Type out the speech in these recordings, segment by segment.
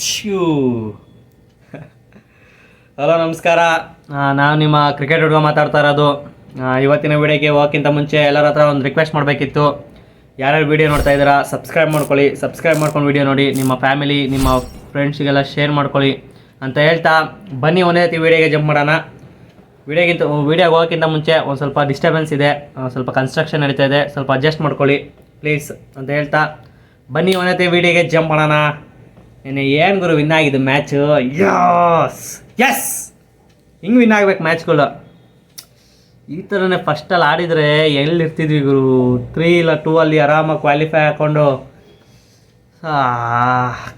ಶ್ಯೂ hello ನಮಸ್ಕಾರ. ನಾನು ನಿಮ್ಮ ಕ್ರಿಕೆಟ್ ಹುಡುಗ ಮಾತಾಡ್ತಾ ಇರೋದು. ಇವತ್ತಿನ ವಿಡಿಯೋಗೆ ಹೋಗೋಕ್ಕಿಂತ ಮುಂಚೆ ಎಲ್ಲರ ಹತ್ರ ಒಂದು ರಿಕ್ವೆಸ್ಟ್ ಮಾಡಬೇಕಿತ್ತು. ಯಾರ್ಯಾರು ವೀಡಿಯೋ ನೋಡ್ತಾ ಇದ್ದೀರಾ ಸಬ್ಸ್ಕ್ರೈಬ್ ಮಾಡ್ಕೊಳ್ಳಿ. ಸಬ್ಸ್ಕ್ರೈಬ್ ಮಾಡ್ಕೊಂಡು ವೀಡಿಯೋ ನೋಡಿ, ನಿಮ್ಮ ಫ್ಯಾಮಿಲಿ ನಿಮ್ಮ ಫ್ರೆಂಡ್ಸಿಗೆಲ್ಲ ಶೇರ್ ಮಾಡ್ಕೊಳ್ಳಿ ಅಂತ ಹೇಳ್ತಾ ಬನ್ನಿ ಒಂದೇ ರೀತಿ ವೀಡಿಯೋಗೆ ಜಂಪ್ ಮಾಡೋಣ. ವೀಡಿಯೋಗೆ ಹೋಗೋಕ್ಕಿಂತ ಮುಂಚೆ ಒಂದು ಸ್ವಲ್ಪ ಡಿಸ್ಟರ್ಬೆನ್ಸ್ ಇದೆ, ಸ್ವಲ್ಪ ಕನ್ಸ್ಟ್ರಕ್ಷನ್ ನಡೀತಾ ಇದೆ, ಸ್ವಲ್ಪ ಅಡ್ಜಸ್ಟ್ ಮಾಡ್ಕೊಳ್ಳಿ ಪ್ಲೀಸ್ ಅಂತ ಹೇಳ್ತಾ ಬನ್ನಿ ಒಂದೇ ರೀತಿ ವೀಡಿಯೋಗೆ ಜಂಪ್ ಮಾಡೋಣ. ಏನು ಗುರು ವಿನ್ ಆಗಿದೆ ಮ್ಯಾಚು? ಯಸ್ ಹಿಂಗೆ ವಿನ್ ಆಗ್ಬೇಕು ಮ್ಯಾಚ್ಗಳು. ಈ ಥರನೇ ಫಸ್ಟಲ್ಲಿ ಆಡಿದರೆ ಎಲ್ಲಿರ್ತಿದ್ವಿ ಗುರು? 3 ಇಲ್ಲ 2 ಅಲ್ಲಿ ಆರಾಮಾಗಿ ಕ್ವಾಲಿಫೈ ಹಾಕ್ಕೊಂಡು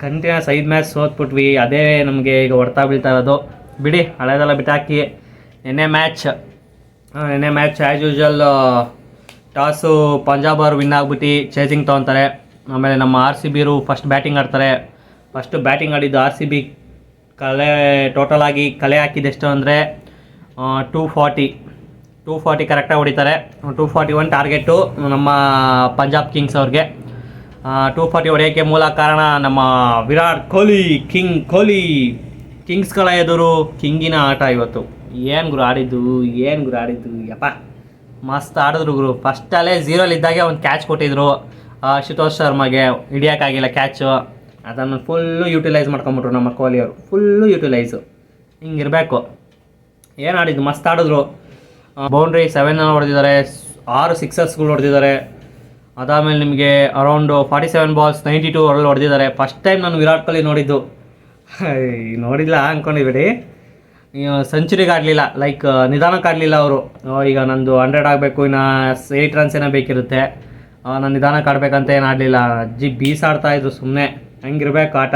ಕಂಟಿನ್ಯೂಸ್ 5 ಮ್ಯಾಚ್ ಸೋತ್ಬಿಟ್ವಿ. ಅದೇ ನಮಗೆ ಈಗ ಹೊಡ್ತಾ ಬೀಳ್ತಾ ಇರೋದು. ಬಿಡಿ, ಹಳೆದೆಲ್ಲ ಬಿಟ್ಟಾಕಿ. ನೆನ್ನೆ match as usual toss Punjab ಅವ್ರು ವಿನ್ ಆಗ್ಬಿಟ್ಟು ಚೇಸಿಂಗ್ ತೊಗೊತಾರೆ. ಆಮೇಲೆ ನಮ್ಮ RCB ಫಸ್ಟ್ ಬ್ಯಾಟಿಂಗ್ ಆಡ್ತಾರೆ. ಫಸ್ಟು ಬ್ಯಾಟಿಂಗ್ ಆಡಿದ್ದು RCB ಟೋಟಲ್ ಆಗಿ ಕಲೆ ಹಾಕಿದ್ದೆಷ್ಟು ಅಂದರೆ 240 ಕರೆಕ್ಟಾಗಿ ಹೊಡಿತಾರೆ. 241 ಟಾರ್ಗೆಟು ನಮ್ಮ ಪಂಜಾಬ್ ಕಿಂಗ್ಸ್ ಅವ್ರಿಗೆ. 240 ಹೊಡೆಯೋಕ್ಕೆ ಮೂಲ ಕಾರಣ ನಮ್ಮ ವಿರಾಟ್ ಕೊಹ್ಲಿ. ಕಿಂಗ್ಸ್ಗಳ ಎದುರು ಕಿಂಗಿನ ಆಟ ಇವತ್ತು. ಏನು ಗುರು ಆಡಿದ್ದು ಯಪ್ಪ ಮಸ್ತ್ ಆಡಿದ್ರು ಗುರು. ಫಸ್ಟಲ್ಲೇ 0 ಇದ್ದಾಗೆ ಒಂದು ಕ್ಯಾಚ್ ಕೊಟ್ಟಿದ್ರು ಅಶುತೋಷ್ ಶರ್ಮಾಗೆ, ಹಿಡಿಯೋಕ್ಕಾಗಿಲ್ಲ ಕ್ಯಾಚು. ಅದನ್ನು ಫುಲ್ಲು ಯೂಟಿಲೈಸ್ ಮಾಡ್ಕೊಂಬಿಟ್ರು ನಮ್ಮ ಕೊಹ್ಲಿ ಅವರು. ಫುಲ್ಲು ಯೂಟಿಲೈಸು ಹಿಂಗಿರಬೇಕು. ಏನು ಆಡಿದ್ದು, ಮಸ್ತ್ ಆಡಿದ್ರು. ಬೌಂಡ್ರಿ 7 ಹೊಡೆದಿದ್ದಾರೆ, 6 ಸಿಕ್ಸರ್ಸ್ಗಳು ಹೊಡೆದಿದ್ದಾರೆ. ಅದಾದಮೇಲೆ ನಿಮಗೆ ಅರೌಂಡು 47 ಬಾಲ್ಸ್ 92 ಹೊಡೆದಿದ್ದಾರೆ. ಫಸ್ಟ್ ಟೈಮ್ ನಾನು ವಿರಾಟ್ ಕೊಹ್ಲಿ ನೋಡಿದ್ದು. ನೋಡಿಲ್ಲ ಅಂದ್ಕೊಂಡಿಬಿಡಿ. ಸೆಂಚುರಿಗೆ ಆಡಲಿಲ್ಲ, ಲೈಕ್ ನಿಧಾನಕ್ಕೆ ಆಡಲಿಲ್ಲ ಅವರು. ಈಗ ನಂದು 100 ಆಗಬೇಕು, ಇನ್ನು 8 ರನ್ಸ್ ಏನೋ ಬೇಕಿರುತ್ತೆ, ನಾನು ನಿಧಾನಕ್ಕೆ ಆಡಬೇಕಂತ ಏನು ಆಡಲಿಲ್ಲ. ಬೀಸಾಡ್ತಾಯಿದ್ರು ಸುಮ್ಮನೆ. ಹಂಗಿರ್ಬೇಕು ಆಟ.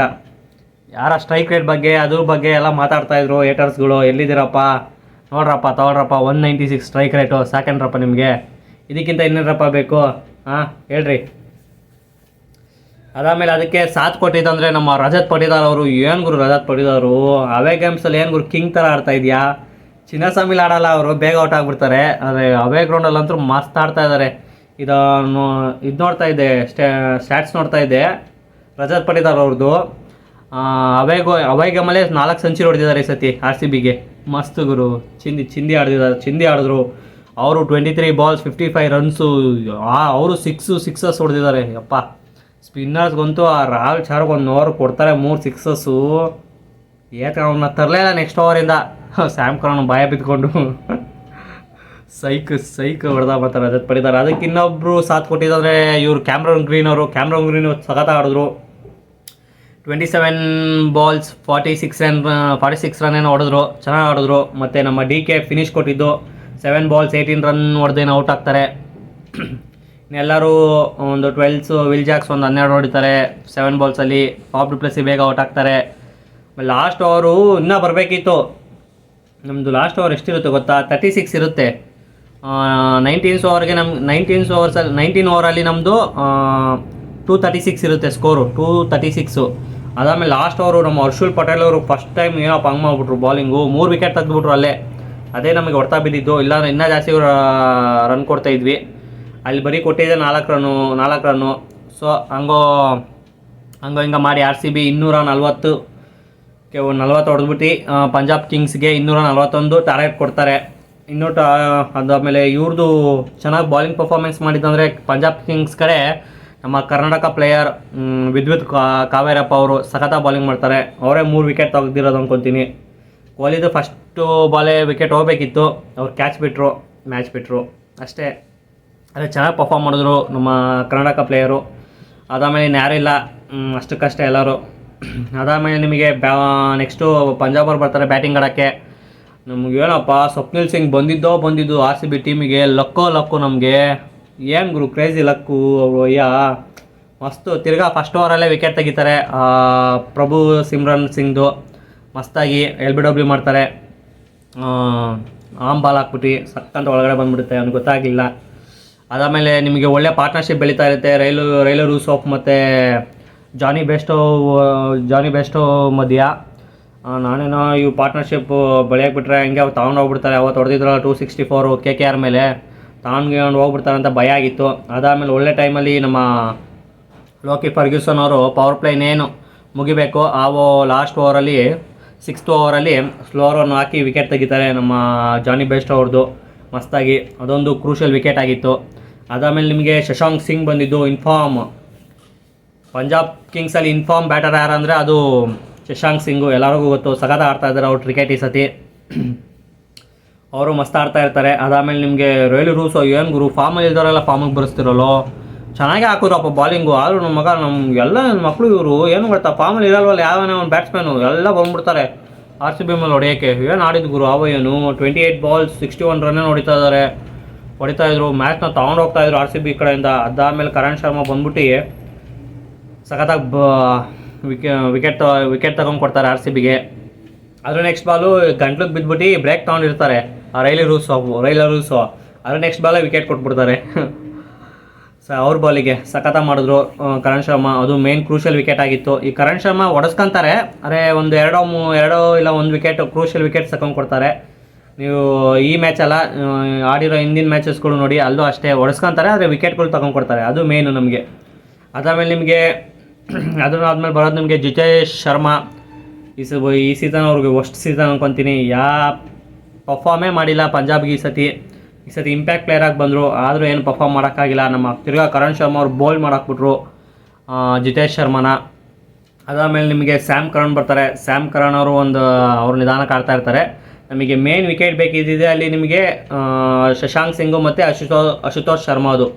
ಯಾರ ಸ್ಟ್ರೈಕ್ ರೇಟ್ ಬಗ್ಗೆ ಅದ್ರ ಬಗ್ಗೆ ಎಲ್ಲ ಮಾತಾಡ್ತಾಯಿದ್ರು ಏಟರ್ಸ್ಗಳು. ಎಲ್ಲಿದ್ದೀರಪ್ಪ ನೋಡ್ರಪ್ಪ, ತಗೊಳ್ರಪ್ಪ 196 ಸ್ಟ್ರೈಕ್ ರೇಟು ಸಾಕೇನ್ರಪ್ಪ ನಿಮಗೆ? ಇದಕ್ಕಿಂತ ಇನ್ನೇನಪ್ಪ ಬೇಕು? ಹೇಳ್ರಿ. ಅದಾದಮೇಲೆ ಅದಕ್ಕೆ ಸಾಥ್ ಕೊಟ್ಟಿದ್ದಂದರೆ ನಮ್ಮ ರಜತ್ ಪಟಿದಾರ್ ಅವರು. ಏನು ಗುರು ರಜತ್ ಪಟಿದಾರು ಅವೇ ಗೇಮ್ಸಲ್ಲಿ ಏನು ಗುರು ಕಿಂಗ್ ಥರ ಆಡ್ತಾ ಇದೆಯಾ? ಚಿನ್ನಸ್ವಾಮಿಲಿ ಆಡಲ್ಲ ಅವರು, ಬೇಗ ಔಟ್ ಆಗಿಬಿಡ್ತಾರೆ. ಆದರೆ ಅವೇ ಗ್ರೌಂಡಲ್ಲಂತೂ ಮಸ್ತ್ ಆಡ್ತಾ ಇದ್ದಾರೆ. ಇದು ನೋಡ್ತಾ ಇದ್ದೆ, ಸ್ಟ್ಯಾಟ್ಸ್ ನೋಡ್ತಾ ಇದ್ದೆ ರಜತ್ ಪಟಿದಾರ್ ಅವ್ರದ್ದು. ಅವೇ ಗೇಮಲ್ಲೇ 4 ಸೆಂಚುರಿ ಹೊಡೆದಿದ್ದಾರೆ ಈ ಸತಿ RCBಗೆ. ಮಸ್ತ್ ಗುರು. ಚಿಂದಿ ಆಡಿದ್ರು ಅವರು. 23 ಬಾಲ್ಸ್ 55 ರನ್ಸು. ಅವರು ಸಿಕ್ಸಸ್ ಹೊಡೆದಿದ್ದಾರೆ. ಯಪ್ಪ ಸ್ಪಿನ್ನರ್ಸ್ಗಂತೂ ಆ ರಾಹುಲ್ ಚಾರ್ಗೆ 1 ಓವರ್ ಕೊಡ್ತಾರೆ, 3 ಸಿಕ್ಸಸ್ಸು. ಅವನ್ನ ತರಲೇ ಇಲ್ಲ ನೆಕ್ಸ್ಟ್ ಓವರಿಂದ. ಸ್ಯಾಮ್ ಕರ್ನ್ ಭಯ ಬಿದ್ದುಕೊಂಡು ಸೈಕ್ ಹೊಡೆದ ಬರ್ತಾರೆ ರಜತ್ ಪಟಿದಾರ್. ಅದಕ್ಕೆ ಇನ್ನೊಬ್ಬರು ಸಾಥ್ ಕೊಟ್ಟಿದ್ದಂದರೆ ಇವರು ಕ್ಯಾಮ್ರನ್ ಗ್ರೀನ್ ಅವರು. ಸಖತ್ ಆಡಿದ್ರು. 27 ಬಾಲ್ಸ್ 46 ರನ್ ಏನೋ ಹೊಡೆದ್ರು, ಚೆನ್ನಾಗಿ ಆಡಿದ್ರು. ಮತ್ತು ನಮ್ಮ DK ಫಿನಿಶ್ ಕೊಟ್ಟಿದ್ದು 7 ಬಾಲ್ಸ್ 18 ರನ್ ಹೊಡೆದೇನು ಔಟ್ ಆಗ್ತಾರೆ. ಇನ್ನೆಲ್ಲರೂ ಒಂದು 12 ವಿಲ್ ಜಾಕ್ಸ್ ಒಂದು 12 ಹೊಡಿತಾರೆ 7 ಬಾಲ್ಸಲ್ಲಿ. ಫಾಫ್ ಡು ಪ್ಲೆಸಿ ಬೇಗ ಔಟ್ ಆಗ್ತಾರೆ. ಲಾಸ್ಟ್ ಓವರು ಇನ್ನೂ ಬರಬೇಕಿತ್ತು. ನಮ್ಮದು ಲಾಸ್ಟ್ ಓವರ್ ಎಷ್ಟಿರುತ್ತೆ ಗೊತ್ತಾ? 36 ಇರುತ್ತೆ. 19 ಓವರಲ್ಲಿ ನಮ್ಮದು 236 ಇರುತ್ತೆ ಸ್ಕೋರು, 236. ಅದಾದಮೇಲೆ ಲಾಸ್ಟ್ ಓವರು ನಮ್ಮ ಹರ್ಷುಲ್ ಪಟೇಲ್ ಅವರು ಫಸ್ಟ್ ಟೈಮ್ ಏನಪ್ಪ ಹಂಗೆ ಮಾಡಿಬಿಟ್ರು ಬಾಲಿಂಗು. 3 ವಿಕೆಟ್ ತೆಗೆದುಬಿಟ್ರು ಅಲ್ಲೇ. ಅದೇ ನಮಗೆ ಹೊಡ್ತಾ ಬಿದ್ದಿದ್ದು. ಇಲ್ಲ ಇನ್ನೂ ಜಾಸ್ತಿ ರನ್ ಕೊಡ್ತಾಯಿದ್ವಿ. ಅಲ್ಲಿ ಬರೀ ಕೊಟ್ಟಿದ್ದೆ 4 ರನ್ನು. ಸೊ ಹಿಂಗೆ ಮಾಡಿ RCB 240ಕ್ಕೆ 40 ಹೊಡೆದ್ಬಿಟ್ಟು ಪಂಜಾಬ್ ಕಿಂಗ್ಸ್ಗೆ 241 ಟಾರ್ಗೆಟ್ ಕೊಡ್ತಾರೆ. ಅದಾದಮೇಲೆ ಇವ್ರದ್ದು ಚೆನ್ನಾಗಿ ಬಾಲಿಂಗ್ ಪರ್ಫಾರ್ಮೆನ್ಸ್ ಮಾಡಿದ್ದಂದರೆ ಪಂಜಾಬ್ ಕಿಂಗ್ಸ್ ಕಡೆ ನಮ್ಮ ಕರ್ನಾಟಕ ಪ್ಲೇಯರ್ ವಿದ್ಯುತ್ ಕಾವೇರಪ್ಪ ಅವರು ಸಖತ್ತಾಗಿ ಬಾಲಿಂಗ್ ಮಾಡ್ತಾರೆ. ಅವರೇ 3 ವಿಕೆಟ್ ತೆಗೆದಿರೋದು ಅಂದ್ಕೊತೀನಿ. ಕೊಹ್ಲಿದು ಫಸ್ಟು ಬಾಲೇ ವಿಕೆಟ್ ಹೋಗಬೇಕಿತ್ತು, ಅವ್ರು ಕ್ಯಾಚ್ ಬಿಟ್ಟರು, ಮ್ಯಾಚ್ ಬಿಟ್ಟರು ಅಷ್ಟೇ. ಅದೇ ಚೆನ್ನಾಗಿ ಪರ್ಫಾರ್ಮ್ ಮಾಡಿದ್ರು ನಮ್ಮ ಕರ್ನಾಟಕ ಪ್ಲೇಯರು. ಅದಾದಮೇಲೆ ಇನ್ಯಾರೂ ಇಲ್ಲ, ಅಷ್ಟಕ್ಕಷ್ಟೇ ಎಲ್ಲರೂ. ಅದಾದಮೇಲೆ ನಿಮಗೆ ನೆಕ್ಸ್ಟು ಪಂಜಾಬ್ ಅವ್ರು ಬರ್ತಾರೆ ಬ್ಯಾಟಿಂಗ್ ಆಡೋಕ್ಕೆ. ನಮಗೇನಪ್ಪ ಸ್ವಪ್ನಿಲ್ ಸಿಂಗ್ ಬಂದಿದ್ದು RCB ಟೀಮಿಗೆ ಲಕ್ಕು ನಮಗೆ. ಏನು ಗುರು ಕ್ರೇಜಿ ಲಕ್ಕು ಅವರು. ಮಸ್ತು. ತಿರ್ಗಾ ಫಸ್ಟ್ ಓವರಲ್ಲೇ ವಿಕೆಟ್ ತೆಗಿತಾರೆ ಪ್ರಭು ಸಿಮ್ರನ್ ಸಿಂಗ್ದು. ಮಸ್ತಾಗಿ LBW ಮಾಡ್ತಾರೆ. ಬಾಲ್ ಹಾಕ್ಬಿಟ್ಟು ಸಕ್ಕಂತ ಒಳಗಡೆ ಬಂದುಬಿಡುತ್ತೆ, ಅವ್ನಿಗೆ ಗೊತ್ತಾಗಲಿಲ್ಲ. ಅದಾದಮೇಲೆ ನಿಮಗೆ ಒಳ್ಳೆ ಪಾರ್ಟ್ನರ್ಶಿಪ್ ಬೆಳೀತಾ ಇರುತ್ತೆ ರೈಲು ರೂಸೋಫ್ ಮತ್ತು ಜಾನಿ ಬೆಸ್ಟೋ ಮಧ್ಯ. ನಾನೇನೋ ಇವು ಪಾರ್ಟ್ನರ್ಶಿಪ್ ಬೆಳೆಯೋಕೆ ಬಿಟ್ಟರೆ ಹಂಗೆ ಅವ್ರು ತೊಗೊಂಡೋಗ್ಬಿಡ್ತಾರೆ. ಅವತ್ತು ಹೊಡೆದಿದ್ರಲ್ಲ 264 KKR ಮೇಲೆ ತಗೊಂಡು ಹೋಗ್ಬಿಡ್ತಾರೆ ಅಂತ ಭಯ ಆಗಿತ್ತು. ಅದಾದಮೇಲೆ ಒಳ್ಳೆ ಟೈಮಲ್ಲಿ ನಮ್ಮ ಲೋಕಿ ಫರ್ಗ್ಯೂಸನ್ ಅವರು ಪವರ್ ಪ್ಲೇ ಇನ್ನೇನು ಮುಗಿಬೇಕು. ಲಾಸ್ಟ್ ಓವರಲ್ಲಿ 6th ಓವರಲ್ಲಿ ಸ್ಲೋರನ್ನು ಹಾಕಿ ವಿಕೆಟ್ ತೆಗಿತಾರೆ ನಮ್ಮ ಜಾನಿ ಬೆಸ್ಟ್ ಅವ್ರದ್ದು ಮಸ್ತಾಗಿ. ಅದೊಂದು ಕ್ರೂಷಿಯಲ್ ವಿಕೆಟ್ ಆಗಿತ್ತು. ಅದಾದಮೇಲೆ ನಿಮಗೆ ಶಶಾಂಕ್ ಸಿಂಗ್ ಬಂದಿದ್ದು ಇನ್ಫಾರ್ಮ್. ಪಂಜಾಬ್ ಕಿಂಗ್ಸಲ್ಲಿ ಇನ್ಫಾರ್ಮ್ ಬ್ಯಾಟರ್ ಯಾರಂದರೆ ಅದು ಶಶಾಂಕ್ ಸಿಂಗು, ಎಲ್ಲರಿಗೂ ಗೊತ್ತು. ಸಖತ್ ಆಡ್ತಾ ಇದ್ದಾರೆ ಅವ್ರು ಕ್ರಿಕೆಟ್ ಈ ಸತಿ. ಅವರು ಮಸ್ತ್ ಆಡ್ತಾ ಇರ್ತಾರೆ. ಅದಾದಮೇಲೆ ನಿಮಗೆ ರೇಲಿ ರೂಸೋ ಏನು ಗುರು ಫಾರ್ಮಲ್ಲಿ ಇದ್ದವರೆಲ್ಲ ಫಾರ್ಮಿಗೆ ಬರೆಸ್ತಿರಲ್ಲೋ, ಚೆನ್ನಾಗೇ ಹಾಕಿದ್ರಪ್ಪ ಬಾಲಿಂಗು. ಆದರೂ ನಮ್ಮ ಮಗ ಎಲ್ಲ ನನ್ನ ಮಕ್ಕಳು ಇವರು ಏನು ಗೊತ್ತಾ, ಫಾರ್ಮಲ್ಲಿ ಇರಲ್ವಲ್ಲ ಯಾವನೇ ಒಂದು ಬ್ಯಾಟ್ಸ್ಮನ್ನು ಎಲ್ಲ ಬಂದ್ಬಿಡ್ತಾರೆ RCB ಮೇಲೆ ಹೊಡೆಯೋಕ್ಕೆ. ಏನು ಆಡಿದ್ದು ಗುರು ಏನು 28 ಬಾಲ್ಸ್ 61 ರನ್ನೇ ಹೊಡಿತಾ ಇದ್ರು. ಮ್ಯಾಚ್ನ ತೊಗೊಂಡು ಹೋಗ್ತಾ ಇದ್ರು RCB ಕಡೆಯಿಂದ. ಅದಾದಮೇಲೆ ಕರಣ್ ಶರ್ಮಾ ಬಂದ್ಬಿಟ್ಟು ಸಖತ್ತಾಗಿ ವಿಕೆಟ್ ತಗೊಂಡು ಕೊಡ್ತಾರೆ RCBಗೆ. ಅದ್ರ ನೆಕ್ಸ್ಟ್ ಬಾಲು ಗಂಟ್ಲಿಗೆ ಬಿದ್ದುಬಿಟ್ಟು ಬ್ರೇಕ್ ತೊಗೊಂಡಿರ್ತಾರೆ ರೈಲಿ ರೂಸೋ. ಅದ್ರ ನೆಕ್ಸ್ಟ್ ಬಾಲೇ ವಿಕೆಟ್ ಕೊಟ್ಬಿಡ್ತಾರೆ ಅವ್ರ ಬಾಲಿಗೆ. ಸಖತ್ತಾಗಿ ಮಾಡಿದ್ರು ಕರಣ್ ಶರ್ಮಾ. ಅದು ಮೇನ್ ಕ್ರೂಷಿಯಲ್ ವಿಕೆಟ್ ಆಗಿತ್ತು. ಈ ಕರಣ್ ಶರ್ಮಾ ಹೊಡೆಸ್ಕೊಂತಾರೆ, ಅರೆ ಒಂದು ಎರಡು ಇಲ್ಲ ಒಂದು ವಿಕೆಟ್ ಕ್ರೂಷಿಯಲ್ ವಿಕೆಟ್ ತಗೊಂಡು ಕೊಡ್ತಾರೆ. ನೀವು ಈ ಮ್ಯಾಚಲ್ಲ ಆಡಿರೋ ಹಿಂದಿನ ಮ್ಯಾಚಸ್ಗಳು ನೋಡಿ, ಅಲ್ಲೂ ಅಷ್ಟೇ ಹೊಡೆಸ್ಕೊಂತಾರೆ, ಆದರೆ ವಿಕೆಟ್ಗಳು ತಗೊಂಡು ಕೊಡ್ತಾರೆ. ಅದು ಮೇನು ನಮಗೆ. ಅದಾದಮೇಲೆ ನಿಮಗೆ ಅದನ್ನಾದ್ಮೇಲೆ ಬರೋದು ನಿಮಗೆ ಜಿತೇಶ್ ಶರ್ಮಾ. ಈ ಸೀಸನ್ ಅವ್ರಿಗೆ ವರ್ಸ್ಟ್ ಸೀಸನ್ ಅಂದ್ಕೊತೀನಿ. ಪರ್ಫಾರ್ಮೇ ಮಾಡಿಲ್ಲ ಪಂಜಾಬ್ಗೆ ಈ ಸತಿ ಇಂಪ್ಯಾಕ್ಟ್ ಪ್ಲೇಯರಾಗಿ ಬಂದರು, ಆದರೂ ಏನು ಪರ್ಫಾರ್ಮ್ ಮಾಡೋಕ್ಕಾಗಿಲ್ಲ. ನಮ್ಮ ತಿರ್ಗಾ ಕರಣ್ ಶರ್ಮಾ ಅವ್ರು ಬೋಲ್ಡ್ ಮಾಡಾಕ್ಬಿಟ್ರು ಜಿತೇಶ್ ಶರ್ಮಾನ. ಅದಾದಮೇಲೆ ನಿಮಗೆ ಸ್ಯಾಮ್ ಕರಣ್ ಬರ್ತಾರೆ. ಸ್ಯಾಮ್ ಕರಣ್ ಅವರು ಅವ್ರು ನಿಧಾನಕ್ಕೆ ಆಡ್ತಾ ಇರ್ತಾರೆ. ನಮಗೆ ಮೇನ್ ವಿಕೆಟ್ ಬೇಕಿದ್ದಿದೆ ಅಲ್ಲಿ ನಿಮಗೆ ಶಶಾಂಕ್ ಸಿಂಗು ಮತ್ತು ಅಶುತೋಷ್ ಶರ್ಮಾ. ಅದು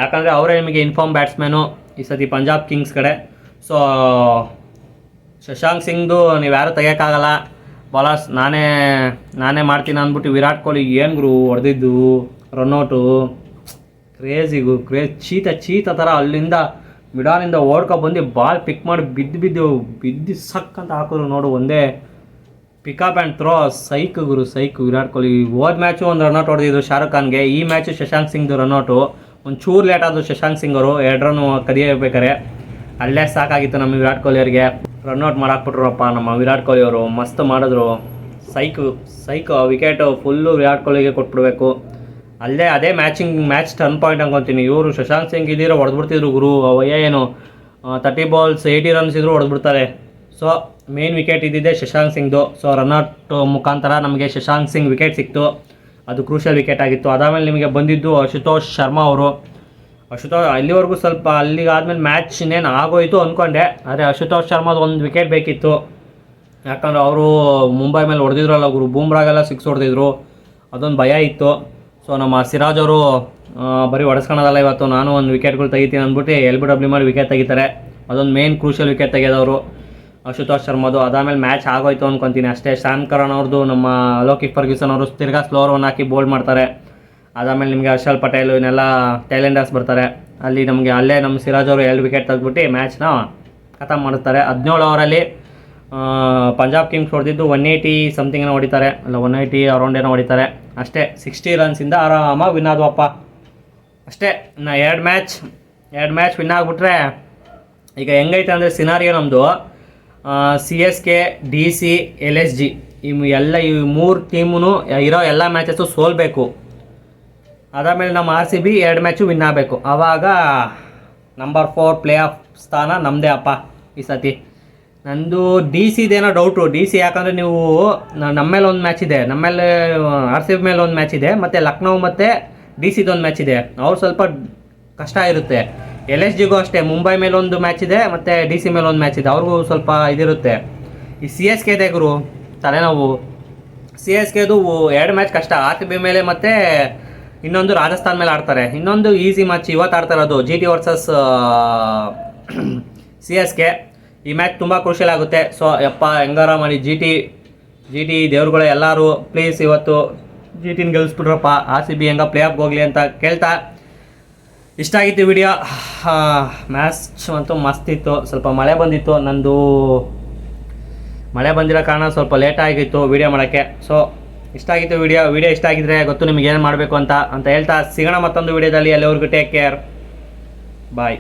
ಯಾಕಂದರೆ ಅವರೇ ನಿಮಗೆ ಇನ್ಫಾರ್ಮ್ ಬ್ಯಾಟ್ಸ್ಮನ್ನು ಈ ಸತಿ ಪಂಜಾಬ್ ಕಿಂಗ್ಸ್ ಕಡೆ. ಸೊ ಶಶಾಂಕ್ ಸಿಂಗ್ದು ನೀವು ಯಾರೂ ತೆಗಿಯೋಕ್ಕಾಗಲ್ಲ. ಬಾಲರ್ಸ್ ನಾನೇ ಮಾಡ್ತೀನಿ ಅಂದ್ಬಿಟ್ಟು ವಿರಾಟ್ ಕೊಹ್ಲಿ ಏನು ಗುರು ಹೊಡೆದಿದ್ದು ರನ್ಔಟು. ಕ್ರೇಜ್ ಚೀತ ಥರ ಅಲ್ಲಿಂದ ಮಿಡಾನಿಂದ ಓಡ್ಕೊಬಂದು ಬಾಲ್ ಪಿಕ್ ಮಾಡಿ ಬಿದ್ದು ಸಕ್ ಅಂತ ಹಾಕಿದ್ರು ನೋಡು. ಒಂದೇ ಪಿಕಪ್ ಆ್ಯಂಡ್ ಥ್ರೋ ಸೈಕ್ ವಿರಾಟ್ ಕೊಹ್ಲಿ. ಹೋದ ಮ್ಯಾಚು ಒಂದು ರನ್ಔಟ್ ಹೊಡೆದಿದ್ರು ಶಾರುಖ್ ಖಾನ್ಗೆ. ಈ ಮ್ಯಾಚು ಶಶಾಂಕ್ ಸಿಂಗ್ದು ರನ್ಔಟು. ಒಂದು ಚೂರು ಲೇಟ್ ಆದರು ಶಶಾಂಕ್ ಸಿಂಗ್ ಅವರು 2 ರನ್ ಕದಿಯಬೇಕಾರೆ. ಅಲ್ಲೇ ಸಾಕಾಗಿತ್ತು ನಮ್ಮ ವಿರಾಟ್ ಕೊಹ್ಲಿ ಅವರಿಗೆ. ರನ್ಔಟ್ ಮಾಡಾಕ್ಬಿಟ್ರಪ್ಪ ನಮ್ಮ ವಿರಾಟ್ ಕೊಹ್ಲಿ ಅವರು. ಮಸ್ತ್ ಮಾಡಿದ್ರು. ಸೈಕ್ ವಿಕೆಟು ಫುಲ್ಲು ವಿರಾಟ್ ಕೊಹ್ಲಿಗೆ ಕೊಟ್ಬಿಡ್ಬೇಕು. ಅದೇ ಮ್ಯಾಚ್ ಟರ್ನ್ ಪಾಯಿಂಟ್ ಅನ್ಕೊತೀನಿ. ಇವರು ಶಶಾಂಕ್ ಸಿಂಗ್ ಇದ್ದಿರೋ ಹೊಡೆದ್ಬಿಡ್ತಿದ್ರು ಗುರು. ಏನು 30 ಬಾಲ್ಸ್ 80 ರನ್ಸ್ ಇದ್ದರೂ ಹೊಡೆದ್ಬಿಡ್ತಾರೆ. ಸೊ ಮೇನ್ ವಿಕೆಟ್ ಇದ್ದಿದ್ದೆ ಶಶಾಂಕ್ ಸಿಂಗ್ದು. ಸೊ ರನ್ಔಟ್ ಮುಖಾಂತರ ನಮಗೆ ಶಶಾಂಕ್ ಸಿಂಗ್ ವಿಕೆಟ್ ಸಿಕ್ತು. ಅದು ಕ್ರೂಷಿಯಲ್ ವಿಕೆಟ್ ಆಗಿತ್ತು. ಅದಾದಮೇಲೆ ನಿಮಗೆ ಬಂದಿದ್ದು ಅಶುತೋಷ್ ಶರ್ಮಾ ಅವರು. ಅಲ್ಲಿವರೆಗೂ ಸ್ವಲ್ಪ ಅಲ್ಲಿಗಾದ್ಮೇಲೆ ಮ್ಯಾಚ್ ಇನ್ನೇನು ಆಗೋಯಿತು ಅಂದ್ಕೊಂಡೆ, ಆದರೆ ಅಶುತೋಷ್ ಶರ್ಮಾದು ಒಂದು ವಿಕೆಟ್ ಬೇಕಿತ್ತು. ಯಾಕಂದರೆ ಅವರು ಮುಂಬೈ ಮೇಲೆ ಹೊಡೆದಿದ್ರಲ್ಲ ಗುರು, ಬೂಮ್ರಾಗೆಲ್ಲ 6 ಹೊಡೆದಿದ್ರು. ಅದೊಂದು ಭಯ ಇತ್ತು. ಸೊ ನಮ್ಮ ಸಿರಾಜ್ ಅವರು ಬರೀ ಹೊಡೆಸ್ಕೊಳೋದಲ್ಲ, ಇವತ್ತು ನಾನು ಒಂದು ವಿಕೆಟ್ಗಳು ತೆಗಿತೀನಿ ಅಂದ್ಬಿಟ್ಟು LBW ಮಾಡಿ ವಿಕೆಟ್ ತೆಗಿತಾರೆ. ಅದೊಂದು ಮೇನ್ ಕ್ರೂಷಿಯಲ್ ವಿಕೆಟ್ ತೆಗೆದವರು ಅಶುತೋಷ್ ಶರ್ಮಾದು. ಅದಾದಮೇಲೆ ಮ್ಯಾಚ್ ಆಗೋಯ್ತು ಅಂದ್ಕೊತೀನಿ ಅಷ್ಟೇ. ಸ್ಯಾಮ್ ಕರಣ್ ಅವ್ರದ್ದು ನಮ್ಮ ಲೋಕಿ ಫರ್ಗ್ಯೂಸನ್ ಅವರು ತಿರ್ಗಾ ಸ್ಲೋರ್ ಒನ್ ಹಾಕಿ ಬೋಲ್ಡ್ ಮಾಡ್ತಾರೆ. ಅದಾದಮೇಲೆ ನಿಮಗೆ ಹರ್ಷಲ್ ಪಟೇಲ್ ಇವನ್ನೆಲ್ಲ ಥೈಲೆಂಡರ್ಸ್ ಬರ್ತಾರೆ. ಅಲ್ಲೇ ನಮ್ಮ ಸಿರಾಜ್ ಅವರು 2 ವಿಕೆಟ್ ತೆಗೆದ್ಬಿಟ್ಟು ಮ್ಯಾಚ್ನ ಖತಮ್ ಮಾಡುತ್ತಾರೆ. 17 ಓವರಲ್ಲಿ ಪಂಜಾಬ್ ಕಿಂಗ್ಸ್ ಹೊಡೆದಿದ್ದು 180 ಸಮಥಿಂಗ್ ಹೊಡಿತಾರೆ, ಅಲ್ಲ 180 ಅರೌಂಡ್ ಏನೋ ಹೊಡಿತಾರೆ ಅಷ್ಟೇ. 60 ರನ್ಸಿಂದ ಆರಾಮಾಗಿ ವಿನ್ ಆದ್ವಪ್ಪ ಅಷ್ಟೇ. ಇನ್ನು 2 ಮ್ಯಾಚ್ ವಿನ್ ಆಗಿಬಿಟ್ರೆ ಈಗ ಹೆಂಗೈತೆ ಅಂದರೆ ಸಿನಾರಿಯೋ ನಮ್ಮದು CSK, DC, LSG ಈ 3 ಟೀಮೂ ಇರೋ ಎಲ್ಲ ಮ್ಯಾಚಸ್ಸು ಸೋಲ್ಬೇಕು. ಅದಾದಮೇಲೆ ನಮ್ಮ RCB 2 ಮ್ಯಾಚು ವಿನ್ ಆಗಬೇಕು. ಆವಾಗ ನಂಬರ್ 4 ಪ್ಲೇ ಆಫ್ ಸ್ಥಾನ ನಮ್ಮದೇ ಅಪ್ಪ ಈ ಸತಿ. ನಂದು DCದೇನೋ ಡೌಟು. DC ಯಾಕಂದರೆ ನೀವು ನಮ್ಮ ಮೇಲೆ ಒಂದು ಮ್ಯಾಚ್ ಇದೆ, ನಮ್ಮ ಮೇಲೆ RCB ಮೇಲೆ ಒಂದು ಮ್ಯಾಚ್ ಇದೆ, ಮತ್ತು ಲಕ್ನೋ ಮತ್ತು DCದೊಂದು ಮ್ಯಾಚ್ ಇದೆ. ಅವ್ರು ಸ್ವಲ್ಪ ಕಷ್ಟ ಇರುತ್ತೆ. LSGಗೂ ಅಷ್ಟೇ, ಮುಂಬೈ ಮೇಲೆ ಒಂದು ಮ್ಯಾಚ್ ಇದೆ ಮತ್ತು DC ಮೇಲೆ ಒಂದು ಮ್ಯಾಚ್ ಇದೆ, ಅವ್ರಿಗೂ ಸ್ವಲ್ಪ ಇದಿರುತ್ತೆ. ಈ CSKದೇ ಗುರು ತಲೆನೋವು. CSKದು 2 ಮ್ಯಾಚ್ ಕಷ್ಟ, RCB ಮೇಲೆ ಮತ್ತು ಇನ್ನೊಂದು ರಾಜಸ್ಥಾನ್ ಮೇಲೆ ಆಡ್ತಾರೆ. ಇನ್ನೊಂದು ಈಸಿ ಮ್ಯಾಚ್ ಇವತ್ತು ಆಡ್ತಾ ಇರೋದು GT ವರ್ಸಸ್ CSK. ಈ ಮ್ಯಾಚ್ ತುಂಬ ಕ್ರೂಷಿಯಲ್ ಆಗುತ್ತೆ. ಸೊ ಹೆಂಗಾರ ಮಾಡಿ GT ದೇವ್ರುಗಳೇ ಎಲ್ಲರೂ ಪ್ಲೀಸ್ ಇವತ್ತು GTನ ಗೆಲ್ಲಿಸ್ಬಿಟ್ರಪ್ಪ. RCB ಹೆಂಗ ಪ್ಲೇ ಆಫ್ಗೆ ಹೋಗಲಿ ಅಂತ ಕೇಳ್ತಾ ಇಷ್ಟ ಆಗಿತ್ತು ವಿಡಿಯೋ. ಮ್ಯಾಚ್ ಅಂತೂ ಮಸ್ತ್ ಇತ್ತು. ಸ್ವಲ್ಪ ಮಳೆ ಬಂದಿತ್ತು, ನಂದು ಮಳೆ ಬಂದಿರೋ ಕಾರಣ ಸ್ವಲ್ಪ ಲೇಟ್ ಆಗಿತ್ತು ವಿಡಿಯೋ ಮಾಡೋಕ್ಕೆ. ಸೊ ಇಷ್ಟ ಆಗಿತ್ತು ವಿಡಿಯೋ ಇಷ್ಟ ಆಗಿದ್ರೆ ಗೊತ್ತು ನಿಮಗೆ ಏನು ಮಾಡಬೇಕು ಅಂತ ಹೇಳ್ತಾ ಸಿಗೋಣ ಮತ್ತೊಂದು ವಿಡಿಯೋದಲ್ಲಿ. ಅಲ್ಲಿವರೆಗೂ ಟೇಕ್ ಕೇರ್, ಬಾಯ್.